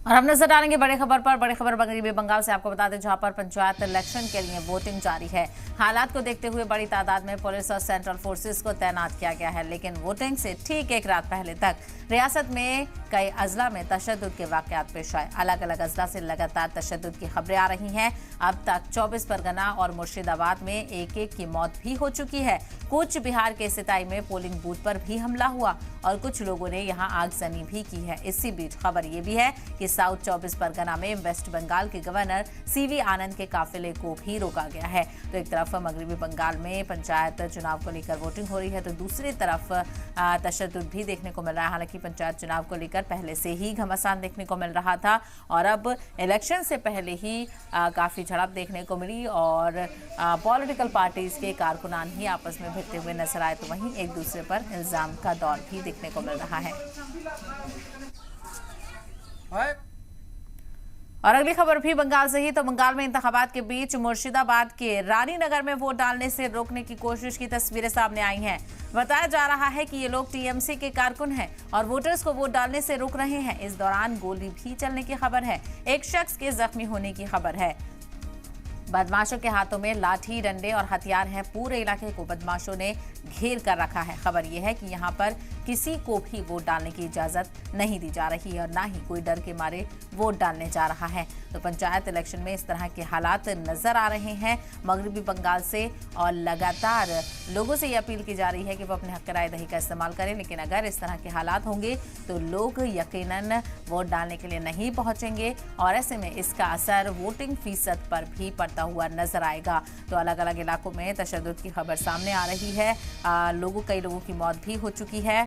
और हम नजर डालेंगे बड़ी खबर पर। बड़ी खबर मगरबी बंगाल से आपको बता दें, जहां पर पंचायत इलेक्शन के लिए वोटिंग जारी है। हालात को देखते हुए बड़ी तादाद में पुलिस और सेंट्रल फोर्सेस को तैनात किया गया है, लेकिन वोटिंग से ठीक एक रात पहले तक रियासत में कई अजला में तशद्दुद के वाकयात पेश आए। अलग अलग अजला से लगातार तशद्दुद की खबरें आ रही हैं। अब तक 24 परगना और मुर्शिदाबाद में एक की मौत भी हो चुकी है। कूच बिहार के सिताई में पोलिंग बूथ पर भी हमला हुआ और कुछ लोगों ने यहां आगजनी भी की है। इसी बीच खबर यह भी है कि साउथ 24 परगना में वेस्ट बंगाल के गवर्नर सीवी आनंद के काफिले को भी रोका गया है। तो एक तरफ मगरबी बंगाल में पंचायत चुनाव को लेकर वोटिंग हो रही है, तो दूसरी तरफ तशद्दुद भी देखने को मिल रहा है। हालांकि पंचायत चुनाव को लेकर पहले से ही घमासान देखने को मिल रहा था और अब इलेक्शन से पहले ही काफी झड़प देखने को मिली और पॉलिटिकल पार्टीज के कारकुनान ही आपस में भिड़ते हुए नजर आए, तो वहीं एक दूसरे पर इल्जाम का दौर भी देखने को मिल रहा है। और अगली खबर भी बंगाल से ही। तो बंगाल में इंतखाबात के बीच मुर्शिदाबाद के रानीनगर में वोट डालने से रोकने की कोशिश की तस्वीरें सामने आई हैं। बताया जा रहा है कि ये लोग टीएमसी के कारकुन हैं और वोटर्स को वोट डालने से रोक रहे हैं। इस दौरान गोली भी चलने की खबर है। एक शख्स के जख्मी होने की खबर है। बदमाशों के हाथों में लाठी, डंडे और हथियार हैं। पूरे इलाके को बदमाशों ने घेर कर रखा है। खबर यह है कि यहां पर किसी को भी वोट डालने की इजाजत नहीं दी जा रही और ना ही कोई डर के मारे वोट डालने जा रहा है। तो पंचायत इलेक्शन में इस तरह के हालात नजर आ रहे हैं मगरबी बंगाल से और लगातार लोगों से ये अपील की जा रही है कि वो अपने हक राय दही का इस्तेमाल करें। लेकिन अगर इस तरह के हालात होंगे तो लोग यकीनन वोट डालने के लिए नहीं पहुंचेंगे और ऐसे में इसका असर वोटिंग फीसद पर भी पड़ता हुआ नजर आएगा। तो अलग अलग इलाकों में तशद्दुद की खबर सामने आ रही है। कई लोगों की मौत भी हो चुकी है